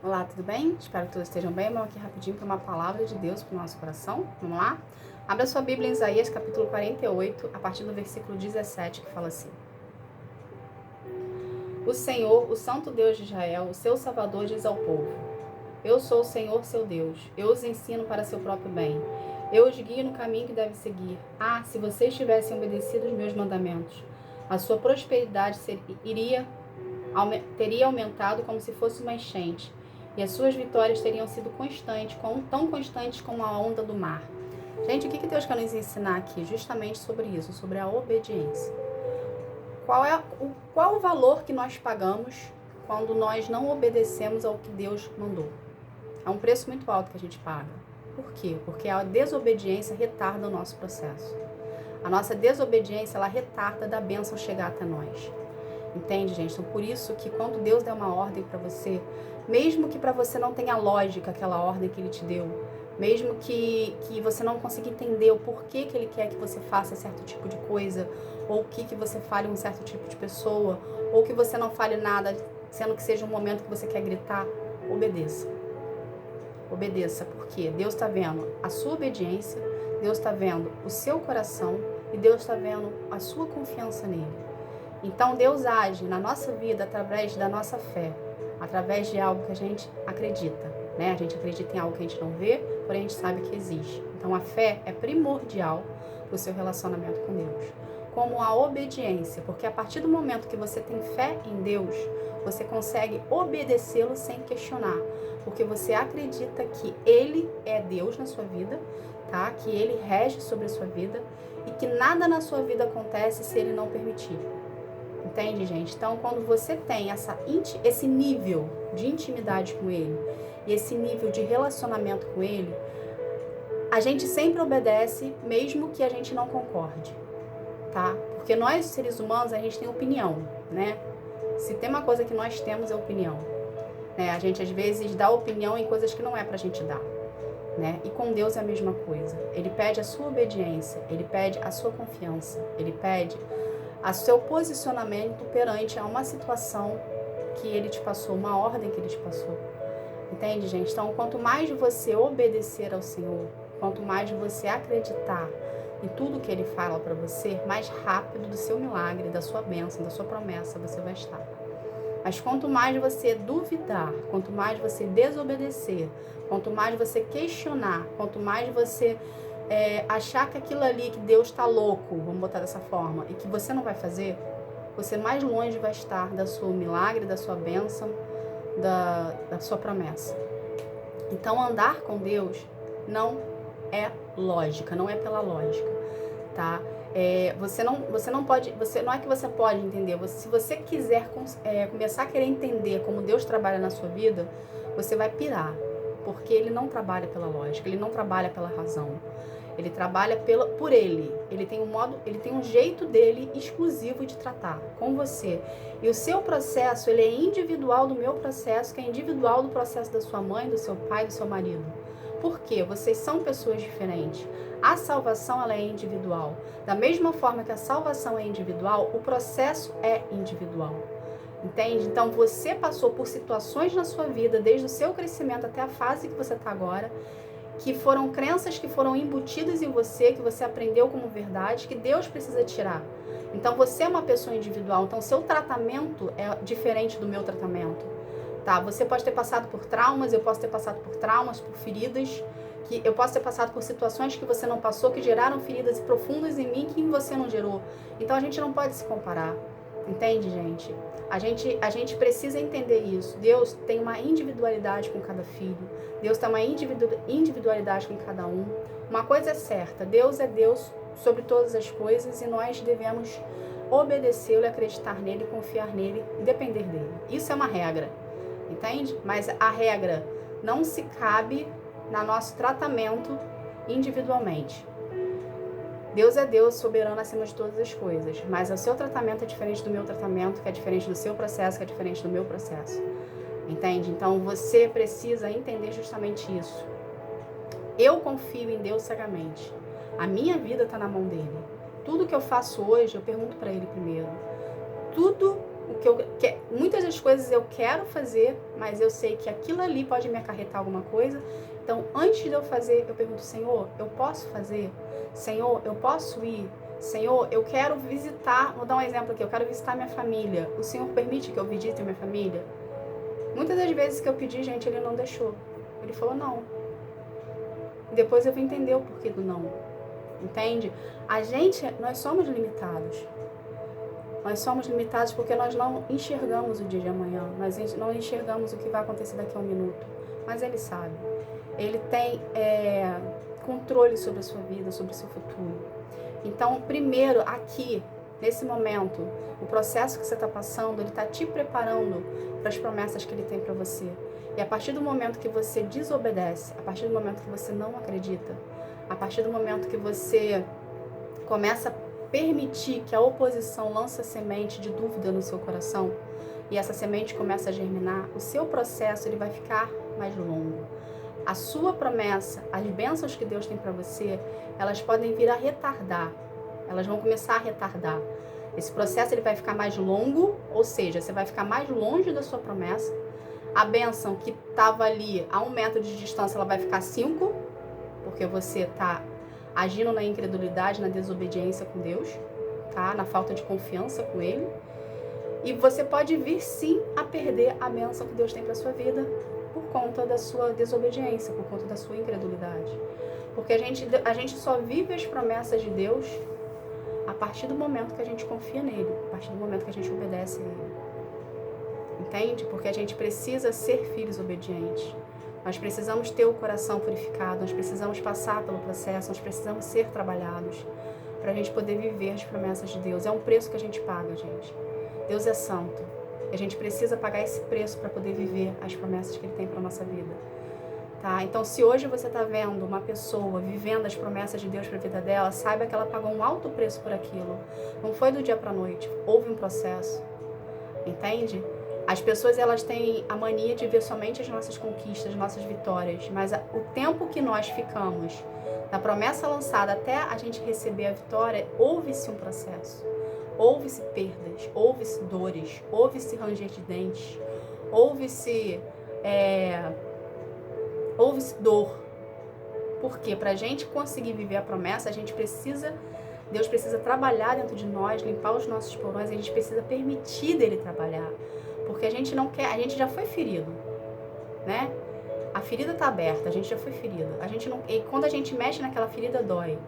Olá, tudo bem? Espero que todos estejam bem. Vamos aqui rapidinho para uma palavra de Deus para o nosso coração. Vamos lá? Abra sua Bíblia em Isaías, capítulo 48, a partir do versículo 17, que fala assim: O Senhor, o Santo Deus de Israel, o seu Salvador, diz ao povo: Eu sou o Senhor, seu Deus. Eu os ensino para seu próprio bem. Eu os guio no caminho que deve seguir. Ah, se vocês tivessem obedecido os meus mandamentos, a sua prosperidade teria aumentado como se fosse uma enchente, e as suas vitórias teriam sido tão constantes como a onda do mar. Gente, o que Deus quer nos ensinar aqui? Justamente sobre isso, sobre a obediência. Qual o valor que nós pagamos quando nós não obedecemos ao que Deus mandou? É um preço muito alto que a gente paga. Por quê? Porque a desobediência retarda o nosso processo. A nossa desobediência, ela retarda da bênção chegar até nós. Entende, gente? Então, por isso que quando Deus der uma ordem para você, mesmo que para você não tenha lógica aquela ordem que Ele te deu, mesmo que você não consiga entender o porquê que Ele quer que você faça certo tipo de coisa, ou que você fale um certo tipo de pessoa, ou que você não fale nada, sendo que seja um momento que você quer gritar, obedeça. Obedeça, porque Deus está vendo a sua obediência, Deus está vendo o seu coração e Deus está vendo a sua confiança nele. Então, Deus age na nossa vida através da nossa fé, através de algo que a gente acredita, né? A gente acredita em algo que a gente não vê, porém a gente sabe que existe. Então, a fé é primordial para o seu relacionamento com Deus. Como a obediência, porque a partir do momento que você tem fé em Deus, você consegue obedecê-lo sem questionar, porque você acredita que Ele é Deus na sua vida, tá? Que Ele rege sobre a sua vida e que nada na sua vida acontece se Ele não permitir. Entende, gente? Então, quando você tem esse nível de intimidade com Ele e esse nível de relacionamento com Ele, a gente sempre obedece, mesmo que a gente não concorde, tá? Porque nós, seres humanos, a gente tem opinião, né? Se tem uma coisa que nós temos é opinião, né? A gente, às vezes, dá opinião em coisas que não é pra gente dar, né? E com Deus é a mesma coisa. Ele pede a sua obediência, Ele pede a sua confiança, Ele pede a seu posicionamento perante a uma situação que Ele te passou, uma ordem que Ele te passou. Entende, gente? Então, quanto mais você obedecer ao Senhor, quanto mais você acreditar em tudo que Ele fala para você, mais rápido do seu milagre, da sua bênção, da sua promessa você vai estar. Mas quanto mais você duvidar, quanto mais você desobedecer, quanto mais você questionar, quanto mais você achar que aquilo ali, que Deus está louco, vamos botar dessa forma, e que você não vai fazer, você mais longe vai estar do seu milagre, da sua bênção, da sua promessa. Então, andar com Deus não é lógica, não é pela lógica, tá? Não é que você pode entender, se você quiser começar a querer entender como Deus trabalha na sua vida, você vai pirar, porque Ele não trabalha pela lógica, Ele não trabalha pela razão. Ele trabalha por Ele. Ele tem um jeito dele exclusivo de tratar com você. E o seu processo, ele é individual do meu processo, que é individual do processo da sua mãe, do seu pai, do seu marido. Por quê? Vocês são pessoas diferentes. A salvação, ela é individual. Da mesma forma que a salvação é individual, o processo é individual. Entende? Então, você passou por situações na sua vida, desde o seu crescimento até a fase que você está agora, que foram crenças que foram embutidas em você, que você aprendeu como verdade, que Deus precisa tirar. Então, você é uma pessoa individual, então seu tratamento é diferente do meu tratamento, tá? Você pode ter passado por traumas, eu posso ter passado por traumas, por feridas, que eu posso ter passado por situações que você não passou, que geraram feridas profundas em mim, que em você não gerou. Então, a gente não pode se comparar. Entende, gente? A gente precisa entender isso. Deus tem uma individualidade com cada filho. Deus tem uma individualidade com cada um. Uma coisa é certa, Deus é Deus sobre todas as coisas e nós devemos obedecê-lo, acreditar nele, confiar nele e depender dele. Isso é uma regra, entende? Mas a regra não se cabe no nosso tratamento individualmente. Deus é Deus, soberano acima de todas as coisas, mas o seu tratamento é diferente do meu tratamento, que é diferente do seu processo, que é diferente do meu processo. Entende? Então, você precisa entender justamente isso. Eu confio em Deus cegamente. A minha vida está na mão dele. Tudo que eu faço hoje, eu pergunto para ele primeiro. Tudo muitas das coisas eu quero fazer, mas eu sei que aquilo ali pode me acarretar alguma coisa. Então, antes de eu fazer, eu pergunto: Senhor, eu posso fazer? Senhor, eu posso ir? Senhor, eu quero visitar, vou dar um exemplo aqui, eu quero visitar minha família. O Senhor permite que eu visite minha família? Muitas das vezes que eu pedi, gente, ele não deixou. Ele falou não. Depois eu vou entender o porquê do não. Entende? Nós somos limitados. Nós somos limitados porque nós não enxergamos o dia de amanhã. Nós não enxergamos o que vai acontecer daqui a um minuto. Mas Ele sabe. Ele tem controle sobre a sua vida, sobre o seu futuro. Então, primeiro, aqui, nesse momento, o processo que você está passando, ele está te preparando para as promessas que Ele tem para você. E a partir do momento que você desobedece, a partir do momento que você não acredita, a partir do momento que você começa a permitir que a oposição lance a semente de dúvida no seu coração, e essa semente começa a germinar, o seu processo ele vai ficar mais longo. A sua promessa, as bênçãos que Deus tem para você, elas podem vir a retardar. Elas vão começar a retardar. Esse processo ele vai ficar mais longo, ou seja, você vai ficar mais longe da sua promessa. A bênção que estava ali a 1 metro de distância, ela vai ficar 5, porque você está agindo na incredulidade, na desobediência com Deus, tá? Na falta de confiança com Ele. E você pode vir sim a perder a bênção que Deus tem para sua vida por conta da sua desobediência, por conta da sua incredulidade. Porque a gente só vive as promessas de Deus a partir do momento que a gente confia nele, a partir do momento que a gente obedece a Ele. Entende? Porque a gente precisa ser filhos obedientes. Nós precisamos ter o coração purificado, nós precisamos passar pelo processo, nós precisamos ser trabalhados para a gente poder viver as promessas de Deus. É um preço que a gente paga, gente. Deus é santo. A gente precisa pagar esse preço para poder viver as promessas que Ele tem para a nossa vida. Tá? Então, se hoje você está vendo uma pessoa vivendo as promessas de Deus para a vida dela, saiba que ela pagou um alto preço por aquilo. Não foi do dia para a noite, houve um processo. Entende? As pessoas elas têm a mania de ver somente as nossas conquistas, as nossas vitórias, mas o tempo que nós ficamos da promessa lançada até a gente receber a vitória, houve-se um processo. Houve-se perdas, houve-se dores, houve-se ranger de dentes, houve-se dor. Porque para a gente conseguir viver a promessa, Deus precisa trabalhar dentro de nós, limpar os nossos porões, a gente precisa permitir dele trabalhar. Porque a gente não quer, a gente já foi ferido, né? A ferida tá aberta, a gente já foi ferido. E quando a gente mexe naquela ferida, dói.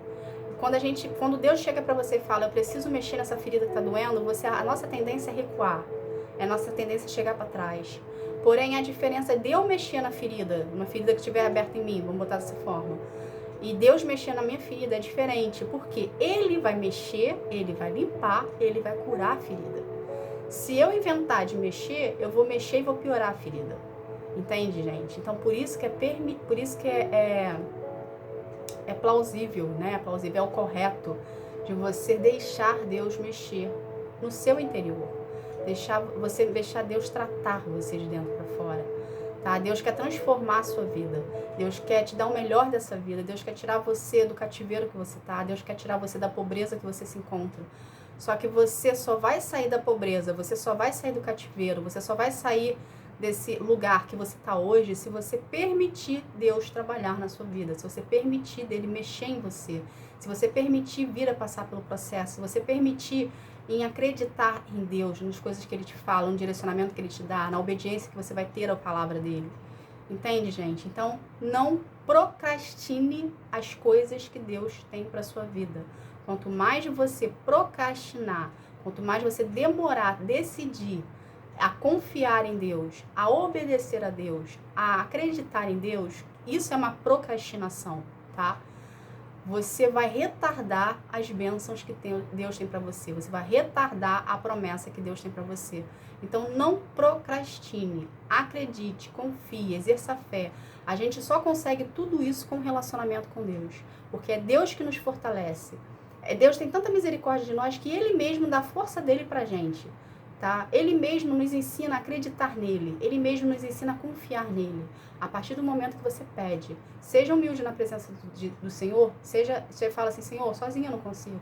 Quando Deus chega para você e fala, eu preciso mexer nessa ferida que tá doendo, a nossa tendência é recuar. A nossa tendência é chegar para trás. Porém, a diferença de eu mexer na ferida, uma ferida que estiver aberta em mim, vamos botar dessa forma, e Deus mexer na minha ferida é diferente, porque Ele vai mexer, Ele vai limpar, Ele vai curar a ferida. Se eu inventar de mexer, eu vou mexer e vou piorar a ferida. Entende, gente? Então, por isso que é plausível, né? É plausível, é o correto de você deixar Deus mexer no seu interior. Deixar Deus tratar você de dentro para fora. Tá? Deus quer transformar a sua vida. Deus quer te dar o melhor dessa vida. Deus quer tirar você do cativeiro que você tá. Deus quer tirar você da pobreza que você se encontra. Só que você só vai sair da pobreza, você só vai sair do cativeiro, você só vai sair desse lugar que você está hoje se você permitir Deus trabalhar na sua vida, se você permitir dele mexer em você, se você permitir vir a passar pelo processo, se você permitir em acreditar em Deus, nas coisas que Ele te fala, no direcionamento que Ele te dá, na obediência que você vai ter à palavra dele. Entende, gente? Então, não procrastine as coisas que Deus tem para sua vida. Quanto mais você procrastinar, quanto mais você demorar, decidir a confiar em Deus, a obedecer a Deus, a acreditar em Deus, isso é uma procrastinação, tá? Você vai retardar as bênçãos que Deus tem para você. Você vai retardar a promessa que Deus tem para você. Então, não procrastine. Acredite, confie, exerça fé. A gente só consegue tudo isso com relacionamento com Deus. Porque é Deus que nos fortalece. Deus tem tanta misericórdia de nós que Ele mesmo dá força dele pra gente, tá? Ele mesmo nos ensina a acreditar nele. Ele mesmo nos ensina a confiar nele. A partir do momento que você pede, seja humilde na presença do Senhor, você fala assim, Senhor, sozinho eu não consigo.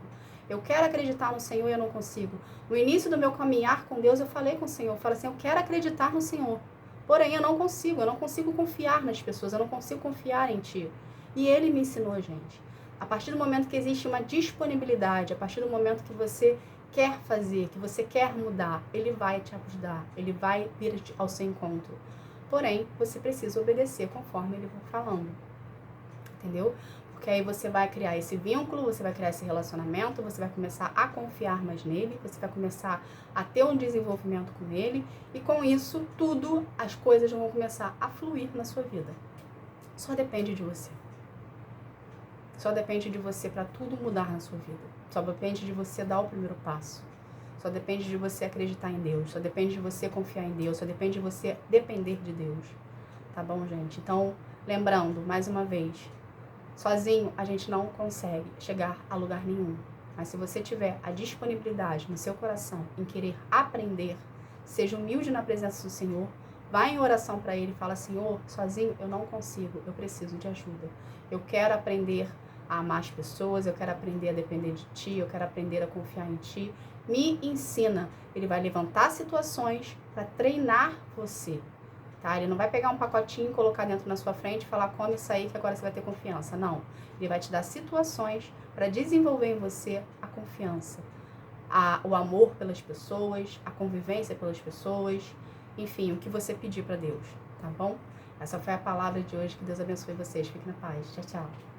Eu quero acreditar no Senhor e eu não consigo. No início do meu caminhar com Deus, eu falei com o Senhor, eu falei assim, eu quero acreditar no Senhor. Porém, eu não consigo confiar nas pessoas, eu não consigo confiar em Ti. E Ele me ensinou, gente. A partir do momento que existe uma disponibilidade, a partir do momento que você quer fazer, que você quer mudar, Ele vai te ajudar, Ele vai vir ao seu encontro. Porém, você precisa obedecer conforme Ele vai falando. Entendeu? Porque aí você vai criar esse vínculo, você vai criar esse relacionamento, você vai começar a confiar mais nele, você vai começar a ter um desenvolvimento com ele, e com isso, tudo, as coisas vão começar a fluir na sua vida. Só depende de você. Só depende de você para tudo mudar na sua vida. Só depende de você dar o primeiro passo. Só depende de você acreditar em Deus. Só depende de você confiar em Deus. Só depende de você depender de Deus. Tá bom, gente? Então, lembrando, mais uma vez, sozinho a gente não consegue chegar a lugar nenhum. Mas se você tiver a disponibilidade no seu coração em querer aprender, seja humilde na presença do Senhor, vai em oração para Ele e fala, Senhor, sozinho eu não consigo, eu preciso de ajuda. Eu quero aprender a amar as pessoas, eu quero aprender a depender de Ti, eu quero aprender a confiar em Ti. Me ensina. Ele vai levantar situações para treinar você. Tá? Ele não vai pegar um pacotinho e colocar dentro na sua frente e falar, come isso aí que agora você vai ter confiança. Não. Ele vai te dar situações para desenvolver em você a confiança, o amor pelas pessoas, a convivência pelas pessoas, enfim, o que você pedir para Deus, tá bom? Essa foi a palavra de hoje. Que Deus abençoe vocês. Fiquem na paz. Tchau, tchau.